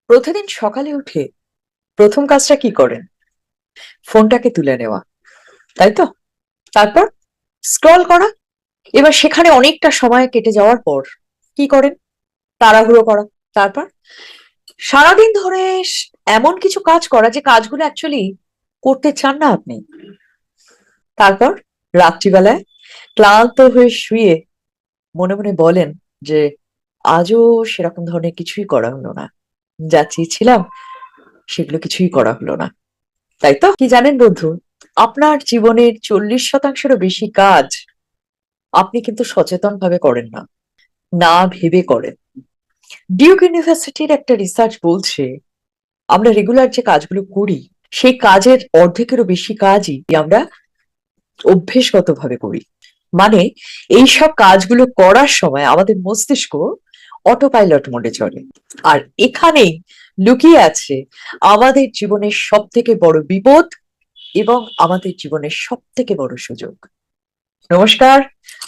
প্রতিদিন সকালে উঠে প্রথম কাজটা কি করেন? ফোনটাকে তুলে নেওয়া, তাই তো? তারপর স্ক্রল করা। এবার সেখানে অনেকটা সময় কেটে যাওয়ার পর কি করেন? তাড়াহুড়ো করা। তারপর সারাদিন ধরে এমন কিছু কাজ করা যে কাজগুলো অ্যাকচুয়ালি করতে চান না আপনি। তারপর রাত্রিবেলায় ক্লান্ত হয়ে শুয়ে মনে মনে বলেন যে আজও সেরকম ধরনের কিছুই করা হলো না, যা চেয়েছিলাম সেগুলো কিছুই করা হলো না। তাই তো? কি জানেন বন্ধু, আপনার জীবনের 40%-এরও বেশি কাজ আপনি কিন্তু সচেতন ভাবে করেন না, না ভেবে করেন। ডিউক ইউনিভার্সিটির একটা রিসার্চ বলছে আমরা রেগুলার যে কাজগুলো করি সেই কাজের অর্ধেকেরও বেশি কাজই আমরা অভ্যেসগত ভাবে করি। মানে এইসব কাজগুলো করার সময় আমাদের মস্তিষ্ক অটো পাইলট মোডে চলে। আর এখানেই লুকিয়ে আছে আমাদের জীবনের সব থেকে বড় বিপদ এবং আমাদের জীবনের সব থেকে বড় সুযোগ। নমস্কার,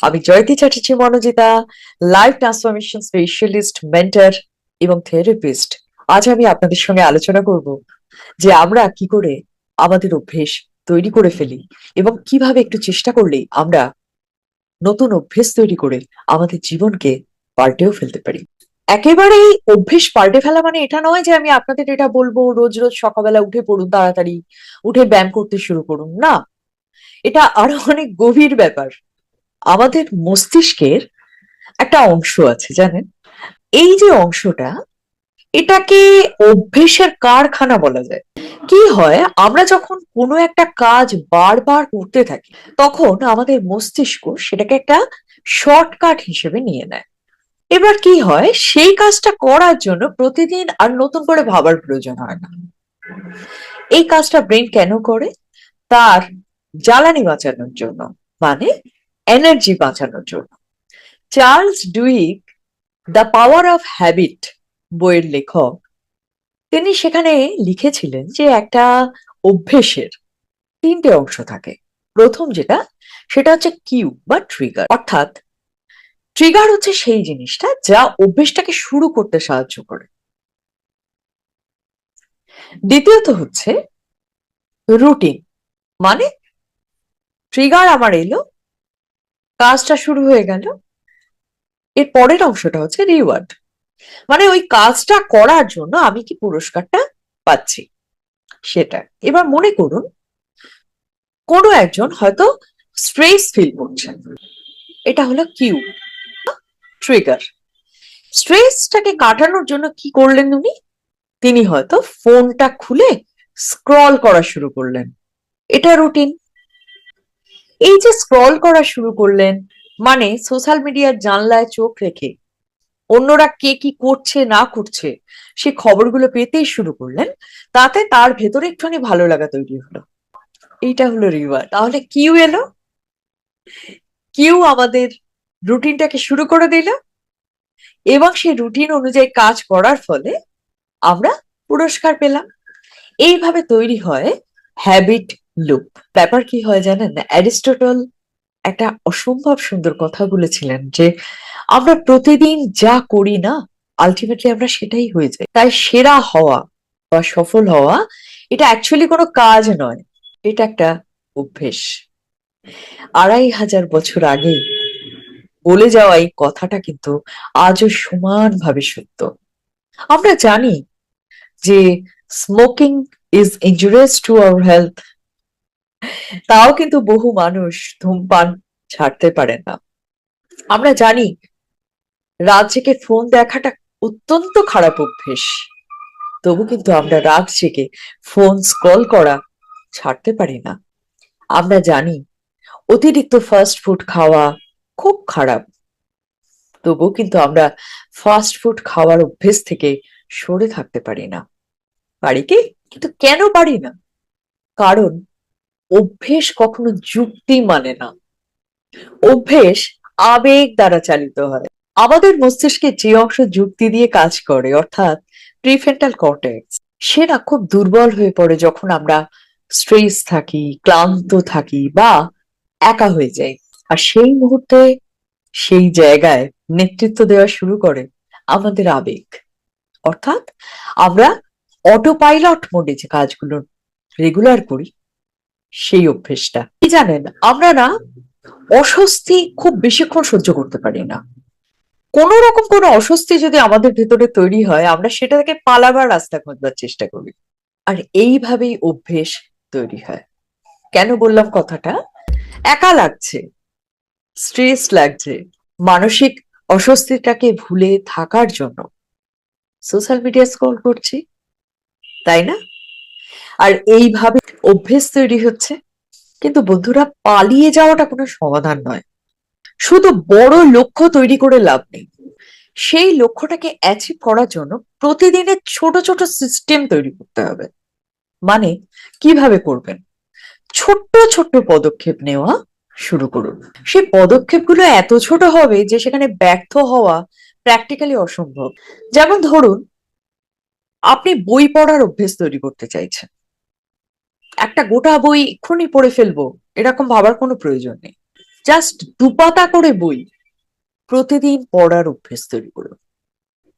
আমি Jayati Chatterjee Manojita, life transformation specialist, mentor এবং থেরাপিস্ট। আজ আমি আপনাদের সঙ্গে আলোচনা করব যে আমরা কি করে আমাদের অভ্যেস তৈরি করে ফেলি এবং কিভাবে একটু চেষ্টা করলেই আমরা নতুন অভ্যেস তৈরি করে আমাদের জীবনকে পাল্টেও ফেলতে পারি। একেবারেই অভ্যেস পাল্টে ফেলা মানে এটা নয় যে আমি আপনাদের এটা বলবো রোজ রোজ সকালবেলা উঠে পড়ুন, তাড়াতাড়ি উঠে ব্যায়াম করতে শুরু করুন, না। এটা আরো অনেক গভীর ব্যাপার। আমাদের মস্তিষ্কের একটা অংশ আছে জানেন, এই যে অংশটা, এটাকে অভ্যেসের কারখানা বলা যায়। কি হয়, আমরা যখন কোনো একটা কাজ বারবার করতে থাকি তখন আমাদের মস্তিষ্ক সেটাকে একটা শর্টকাট হিসেবে নিয়ে নেয়। এবার কি হয়, সেই কাজটা করার জন্য প্রতিদিন আর নতুন করে ভাবার প্রয়োজন হয় না। এই কাজটা ব্রেন কেন করে? তার জ্বালানি বাঁচানোর জন্য, মানে এনার্জি বাঁচানোর জন্য। Charles Duhigg The Power of Habit বইয়ের লেখক, তিনি সেখানে লিখেছিলেন যে একটা অভ্যেসের তিনটে অংশ থাকে। প্রথম যেটা, সেটা হচ্ছে কিউ বা ট্রিগার, অর্থাৎ ট্রিগার হচ্ছে সেই জিনিসটা যা অভ্যেসটাকে শুরু করতে সাহায্য করে। দ্বিতীয়ত হচ্ছে রুটিন, মানে ট্রিগার আমার এলো, কাজটা শুরু হয়ে গেল, এর পরের অংশটা হচ্ছে রিওয়ার্ড, মানে ওই কাজটা করার জন্য আমি কি পুরস্কারটা পাচ্ছি সেটা। এবার মনে করুন কোনো একজন হয়তো স্ট্রেস ফিল করছেন, এটা হলো কিউ, ট্রিগার। স্ট্রেসটাকে কাটানোর জন্য কি করলেন উনি? তিনি হয়তো ফোনটা খুলে স্ক্রল করা শুরু করলেন, এটা রুটিন। এই যে স্ক্রল করা শুরু করলেন, মানে সোশ্যাল মিডিয়ার জানলায় চোখ রেখে অন্যরা কে কি করছে না করছে সে খবরগুলো পেতেই শুরু করলেন, তাতে তার ভেতরে একটুখানি ভালো লাগা তৈরি হলো, এইটা হলো রিওয়ার্ড। তাহলে কিউ এলো, কিউ আমাদের রুটিনটাকে শুরু করে দিল এবং সেই রুটিন অনুযায়ী কাজ করার ফলে আমরা পুরস্কার পেলাম। এইভাবে তৈরি হয় হ্যাবিট লুপ। ব্যাপার কি হয় জানেন না, অ্যারিস্টটল একটা অসম্ভব সুন্দর কথা বলেছিলেন যে আমরা প্রতিদিন যা করি না, আলটিমেটলি আমরা সেটাই হয়ে যাই। তাই সেরা হওয়া বা সফল হওয়া এটা অ্যাকচুয়ালি কোনো কাজ নয়, এটা একটা অভ্যেস। 2500 বছর আগে বলে যাওয়া এই কথাটা কিন্তু আজও সমানভাবে সত্য। আমরা জানি যে smoking is injurious to our health, তাও কিন্তু বহু মানুষ ধূমপান ছাড়তে পারে না। আমরা জানি রাত জেগে ফোন দেখাটা অত্যন্ত খারাপ অভ্যেস, তবু কিন্তু আমরা রাত জেগে ফোন স্ক্রল করা ছাড়তে পারি না। আমরা জানি অতিরিক্ত ফাস্ট ফুড খাওয়া খুব খারাপ, তবুও কিন্তু আমরা ফাস্ট ফুড খাওয়ার অভ্যেস থেকে সরে থাকতে পারি না। পারি কি? কিন্তু কেন পারি না? কারণ অভ্যেস কখনো যুক্তি মানে না, অভ্যেস আবেগ দ্বারা চালিত হয়। আমাদের মস্তিষ্কে যে অংশ যুক্তি দিয়ে কাজ করে, অর্থাৎ প্রিফ্রন্টাল কর্টেক্স, সেটা খুব দুর্বল হয়ে পড়ে যখন আমরা স্ট্রেস থাকি, ক্লান্ত থাকি বা একা হয়ে যাই। আর সেই মুহূর্তে সেই জায়গায় নেতৃত্ব দেওয়া শুরু করে আমাদের আবেগ, অর্থাৎ আমরা অটো পাইলট মোডে যে কাজগুলো রেগুলার করি সেই অভ্যেসটা। কি জানেন, আমরা না অস্বস্তি খুব বেশিক্ষণ সহ্য করতে পারি না। কোন রকম কোনো অস্বস্তি যদি আমাদের ভেতরে তৈরি হয়, আমরা সেটা থেকে পালাবার রাস্তা খোঁজবার চেষ্টা করি। আর এইভাবেই অভ্যেস তৈরি হয়। কেন বললাম কথাটা? একা লাগছে, স্ট্রেস লাগছে, মানসিক অস্বস্তিটাকে ভুলে থাকার জন্য সোশ্যাল মিডিয়া স্ক্রল করছি, তাই না? আর এইভাবে অভ্যেস তৈরি হচ্ছে। কিন্তু বন্ধুরা, পালিয়ে যাওয়াটা কোনো সমাধান নয়। শুধু বড় লক্ষ্য তৈরি করে লাভ নেই। সেই লক্ষ্যটাকে অ্যাচিভ করার জন্য প্রতিদিনের ছোট ছোট সিস্টেম তৈরি করতে হবে। মানে কিভাবে করবেন? ছোট্ট ছোট্ট পদক্ষেপ নেওয়া শুরু করুন। সেই পদক্ষেপগুলো এত ছোট হবে যে সেখানে ব্যর্থ হওয়া প্র্যাকটিক্যালি অসম্ভব। যেমন ধরুন, আপনি বই পড়ার অভ্যেস তৈরি করতে চাইছেন। একটা গোটা বই এক্ষুনি পড়ে ফেলবো এরকম ভাবার কোনো প্রয়োজন নেই। জাস্ট দুপাতা করে বই প্রতিদিন পড়ার অভ্যেস তৈরি করুন।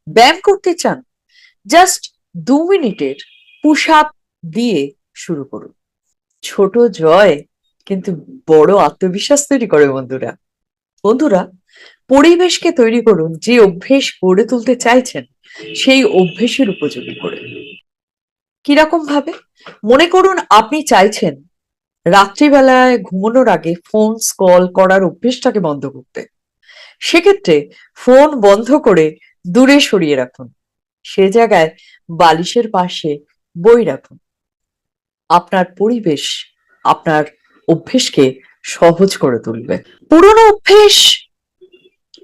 ব্যায়াম করতে চান? জাস্ট 2 মিনিটের পুশ আপ দিয়ে শুরু করুন। ছোট জয় কিন্তু বড় আত্মবিশ্বাস তৈরি করে বন্ধুরা। বন্ধুরা, পরিবেশকে তৈরি করুন যে অভ্যেস গড়ে তুলতে চাইছেন সেই অভ্যেসের উপযোগী করে। কিরকম ভাবে? মনে করুন আপনি চাইছেন রাত্রিবেলায় ঘুমানোর আগে ফোন স্ক্রল করার অভ্যেসটাকে বন্ধ করতে। সেক্ষেত্রে ফোন বন্ধ করে দূরে সরিয়ে রাখুন। সে জায়গায় বালিশের পাশে বই রাখুন। আপনার পরিবেশ আপনার অভ্যেসকে সহজ করে তুলবে। পুরনো অভ্যেস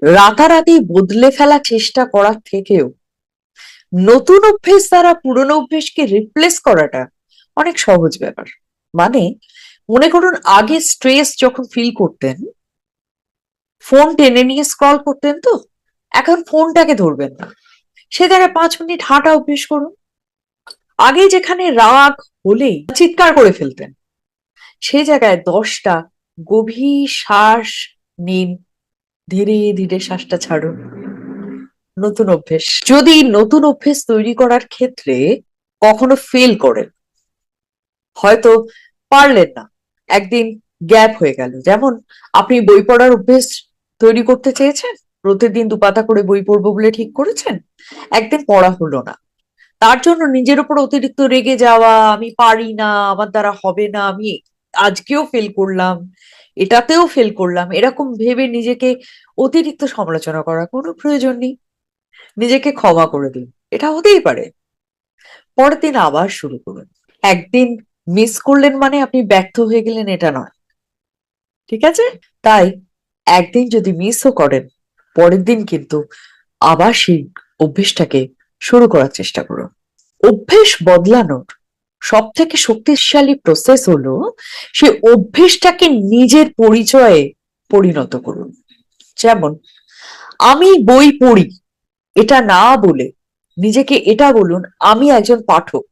রাতারাতি বদলে ফেলার চেষ্টা করার থেকেও নতুন অভ্যেস দ্বারা পুরনো অভ্যেসকে রিপ্লেস করাটা অনেক সহজ ব্যাপার। মানে মনে করুন আগে স্ট্রেস যখন ফিল করতেন, ফোন টেনে নিয়ে স্ক্রল করতেন, তো এখন ফোনটাকে ধরবেন না, সে জায়গায় 5 মিনিট হাঁটা অভ্যেস করুন। আগে যেখানে রাগ হলেই চিৎকার করে ফেলতেন, সে জায়গায় 10টা গভীর শ্বাস নিন, ধীরে ধীরে শ্বাসটা ছাড়ুন। নতুন অভ্যেস। যদি নতুন অভ্যেস তৈরি করার ক্ষেত্রে কখনো ফেল করেন, হয়তো পারলেন না, একদিন গ্যাপ হয়ে গেল, যেমন আপনি বই পড়ার অভ্যেস তৈরি করতে চেয়েছেন, প্রতিদিন 2 পাতা করে বই পড়বো বলে ঠিক করেছেন, একদিন পড়া হলো না, তার জন্য নিজের উপর অতিরিক্ত রেগে যাওয়া, আমি পারি না, আমার দ্বারা হবে না, আমি আজকেও ফেল করলাম, এটাতেও ফেল করলাম, এরকম ভেবে নিজেকে অতিরিক্ত সমালোচনা করার কোনো প্রয়োজন নেই। নিজেকে ক্ষমা করে দিন, এটা হতেই পারে। পরের দিন আবার শুরু করুন। একদিন মিস করলেন মানে আপনি ব্যর্থ হয়ে গেলেন এটা নয়, ঠিক আছে? তাই একদিন যদি মিসও করেন, পরের দিন কিন্তু আবার সেই অভ্যেসটাকে শুরু করার চেষ্টা করুন। অভ্যেস বদলানোর সব থেকে শক্তিশালী প্রসেস হলো সে অভ্যেসটাকে নিজের পরিচয়ে পরিণত করুন। যেমন, আমি বই পড়ি এটা না বলে নিজেকে এটা বলুন, আমি একজন পাঠক।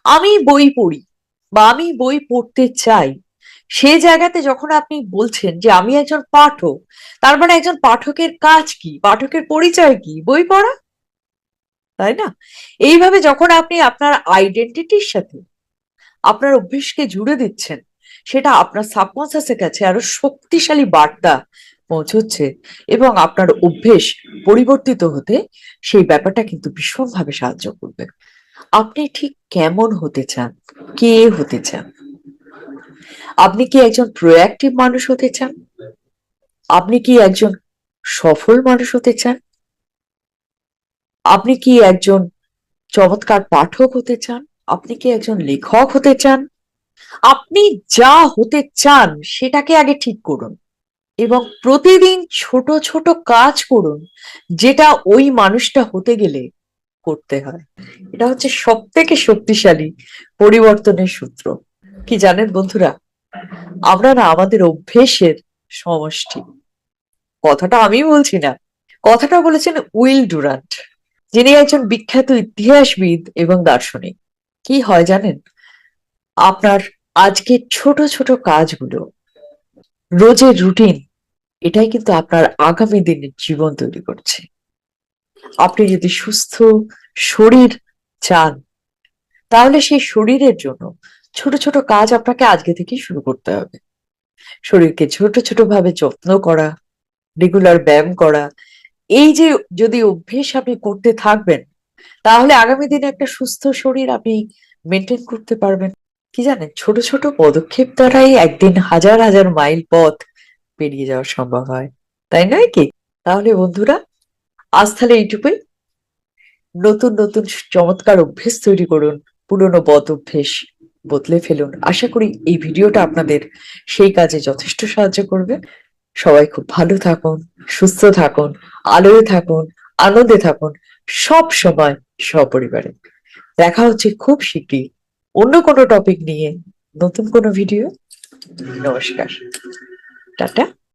আমি বই পড়ি বা আমি বই পড়তে চাই, সে জায়গাতে যখন আপনি বলছেন যে আমি একজন পাঠক, তার মানে একজন পাঠকের কাজ কি, পাঠকের পরিচয় কি? বই পড়া, তাই না? এইভাবে যখন আপনি আপনার আইডেন্টিটির সাথে আপনার অভ্যেসকে জুড়ে দিচ্ছেন, সেটা আপনার সাবকনসিয়াসের কাছে আরো শক্তিশালী বার্তা পৌঁছচ্ছে এবং আপনার অভ্যেস পরিবর্তিত হতে সেই ব্যাপারটা কিন্তু ভীষণভাবে সাহায্য করবে। আপনি ঠিক কেমন হতে চান? কে হতে চান? আপনি কি একজন প্রোঅ্যাক্টিভ মানুষ হতে চান? আপনি কি একজন সফল মানুষ হতে চান? আপনি কি একজন চমৎকার পাঠক হতে চান? আপনি কি একজন লেখক হতে চান? আপনি যা হতে চান সেটাকে আগে ঠিক করুন এবং প্রতিদিন ছোট ছোট কাজ করুন যেটা ওই মানুষটা হতে গেলে করতে হয়। এটা হচ্ছে সব থেকে শক্তিশালী পরিবর্তনের সূত্র। কি জানেন বন্ধুরা, আমরা না আমাদের অভ্যেসের সমষ্টি। কথাটা আমি বলছি না, কথাটা বলেছেন উইল ডুরান্ট, যিনি একজন বিখ্যাত ইতিহাসবিদ এবং দার্শনিক। কি হয় জানেন, আপনার আজকের ছোট ছোট কাজগুলো, রোজের রুটিন, এটাই কিন্তু আপনার আগামী দিনের জীবন তৈরি করছে। আপনি যদি সুস্থ শরীর চান, তাহলে সেই শরীরের জন্য ছোট ছোট কাজ আপনাকে আজকে থেকেই শুরু করতে হবে। শরীরকে ছোট ছোট ভাবে যত্ন করা, রেগুলার ব্যায়াম করা, এই যে যদি অভ্যেস আপনি করতে থাকবেন, তাহলে আগামী দিনে একটা সুস্থ শরীর আপনি মেনটেন করতে পারবেন। কি জানেন, ছোট ছোট পদক্ষেপ দ্বারাই একদিন হাজার হাজার মাইল পথ পেরিয়ে যাওয়া সম্ভব হয়, তাই নয় কি? তাহলে বন্ধুরা, আজ তাহলে এইটুকুই। নতুন নতুন চমৎকার অভ্যেস তৈরি করুন, পুরনো বদ অভ্যেস বদলে ফেলুন। আশা করি এই ভিডিওটা আপনাদের সেই কাজে যথেষ্ট সাহায্য করবে। সবাই খুব ভালো থাকুন, সুস্থ থাকুন, আলোয় থাকুন, আনন্দে থাকুন, সব সময় সপরিবারে। দেখা হচ্ছে খুব শীঘ্রই অন্য কোনো টপিক নিয়ে, নতুন কোনো ভিডিও। নমস্কার, টাটা।